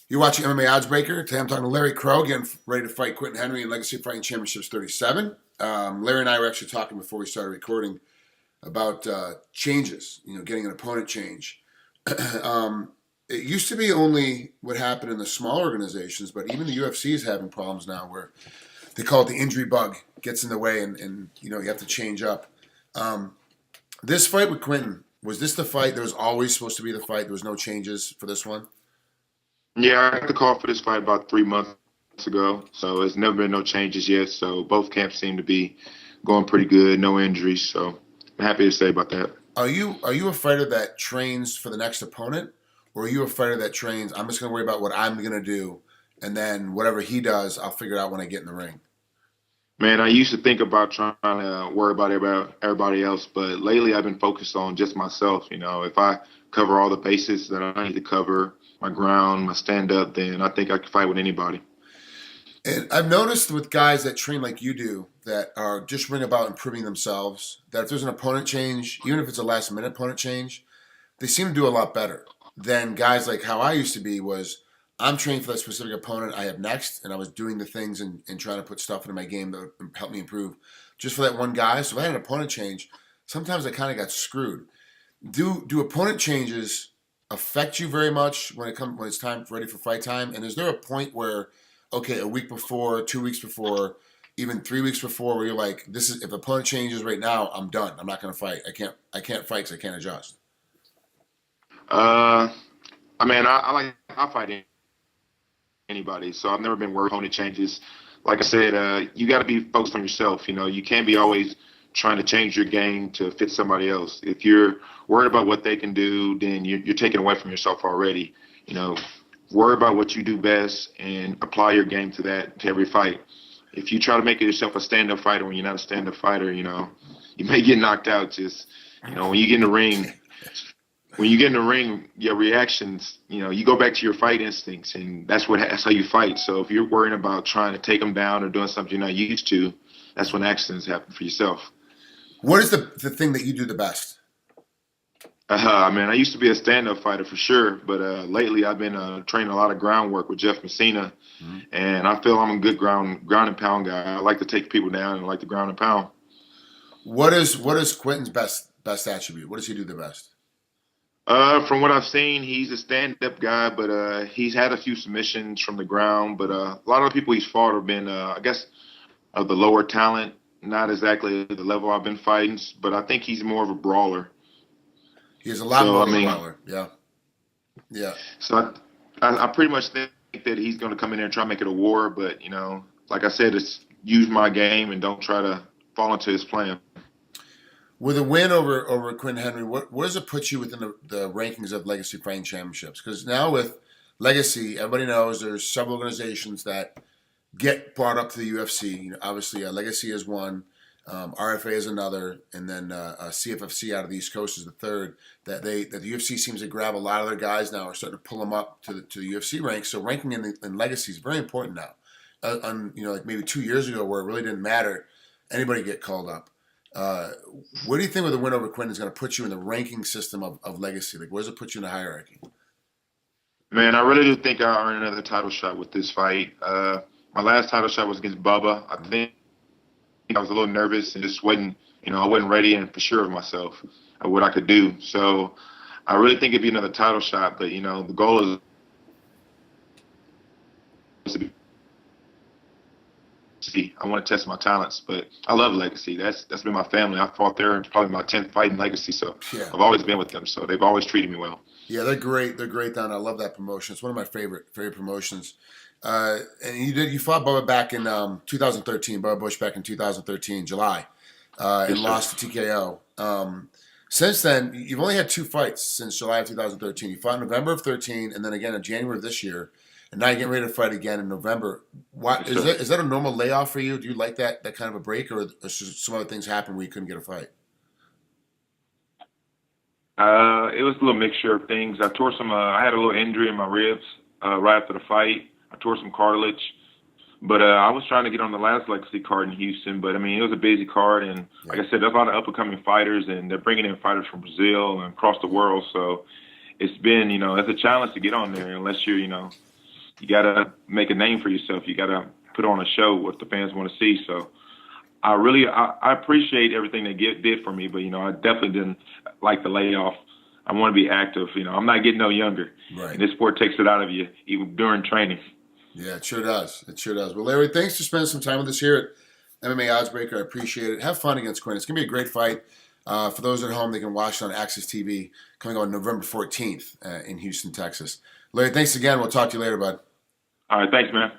You're watching MMA Oddsbreaker. Today I'm talking to Larry Crowe, getting ready to fight Quentin Henry in Legacy Fighting Championships 37. Larry and I were actually talking before we started recording about changes, getting an opponent change. It used to be only what happened in the small organizations, but even the UFC is having problems now where they call it the injury bug, gets in the way and you have to change up. This fight with Quentin, was this the fight that was always supposed to be the fight? There was no changes for this one? Yeah, I got the call for this fight about 3 months ago, so it's never been no changes yet. So both camps seem to be going pretty good, no injuries. So I'm happy to say about that. Are you a fighter that trains for the next opponent, or are you a fighter that trains? I'm just going to worry about what I'm going to do, and then whatever he does, I'll figure it out when I get in the ring. Man, I used to think about trying to worry about everybody else, but lately I've been focused on just myself. If I cover all the bases that I need to cover, my ground, my stand up, then I think I can fight with anybody. And I've noticed with guys that train like you do, that are just ring about improving themselves, that if there's an opponent change, even if it's a last minute opponent change, they seem to do a lot better than guys like how I used to be. Was I'm training for that specific opponent I have next, and I was doing the things and trying to put stuff into my game that would help me improve just for that one guy. So if I had an opponent change, sometimes I kind of got screwed. Do opponent changes affect you very much when it's time ready for fight time? And is there a point where, okay, a week before, 2 weeks before, even 3 weeks before, where you're like, this is if the opponent changes right now, I'm done. I'm not going to fight. I can't fight because I can't adjust. Uh, I fight anybody, so I've never been worried opponent changes. Like I said, you got to be focused on yourself. You can't be always trying to change your game to fit somebody else. If you're worried about what they can do, then you're taking away from yourself already. You know, Worry about what you do best and apply your game to every fight. If you try to make yourself a stand-up fighter when you're not a stand-up fighter, you may get knocked out. Just, when you get in the ring, your reactions, you go back to your fight instincts, and that's how you fight. So if you're worrying about trying to take them down or doing something you're not used to, that's when accidents happen for yourself. What is the thing that you do the best? I used to be a stand-up fighter for sure, but lately I've been training a lot of groundwork with Jeff Messina, and I feel I'm a good ground and pound guy. I like to take people down and I like to ground and pound. What is Quentin's best attribute? What does he do the best? From what I've seen, he's a stand-up guy, but he's had a few submissions from the ground. But a lot of the people he's fought have been, I guess, of the lower talent, not exactly the level I've been fighting. But I think he's more of a brawler. He has a lot more of a brawler. Yeah, yeah. So I pretty much think that he's going to come in there and try to make it a war. But like I said, it's use my game and don't try to fall into his plan. With a win over Quentin Henry, where does it put you within the rankings of Legacy Fighting Championships? Because now with Legacy, everybody knows there's several organizations that get brought up to the UFC. Obviously, Legacy is one, RFA is another, and then CFFC out of the East Coast is the third. That the UFC seems to grab a lot of their guys now, are starting to pull them up to the UFC ranks. So ranking in Legacy is very important now. Like maybe 2 years ago, where it really didn't matter, anybody get called up. Where do you think with the win over Quinn is going to put you in the ranking system of Legacy? Like, where does it put you in the hierarchy? Man, I really do think I earned another title shot with this fight. My last title shot was against Bubba. I think I was a little nervous and just I wasn't ready and for sure of myself of what I could do. So I really think it'd be another title shot. But, the goal is to be. I want to test my talents, but I love Legacy. That's been my family. I fought there. It's probably my 10th fight in Legacy, so yeah. I've always been with them. So they've always treated me well. Yeah, they're great. They're great down. I love that promotion. It's one of my favorite promotions. And you fought Bubba back in 2013. Bubba Bush back in 2013, July, and lost to TKO. Since then, you've only had two fights since July of 2013. You fought in November of 13, and then again in January of this year. And now you're getting ready to fight again in November. Is that a normal layoff for you? Do you like that kind of a break, or some other things happen where you couldn't get a fight? It was a little mixture of things. I tore I had a little injury in my ribs right after the fight. I tore some cartilage. But I was trying to get on the last Legacy card in Houston. But, it was a busy card. And like I said, there's a lot of up-and-coming fighters, and they're bringing in fighters from Brazil and across the world. So it's been, it's a challenge to get on there unless you're, you got to make a name for yourself. You got to put on a show what the fans want to see. So I appreciate everything they did for me, but I definitely didn't like the layoff. I want to be active. I'm not getting no younger. Right. And this sport takes it out of you even during training. Yeah, it sure does. It sure does. Well, Larry, thanks for spending some time with us here at MMA Oddsbreaker. I appreciate it. Have fun against Quinn. It's going to be a great fight. For those at home, they can watch it on Access TV coming on November 14th in Houston, Texas. Larry, thanks again. We'll talk to you later, bud. All right. Thanks, man.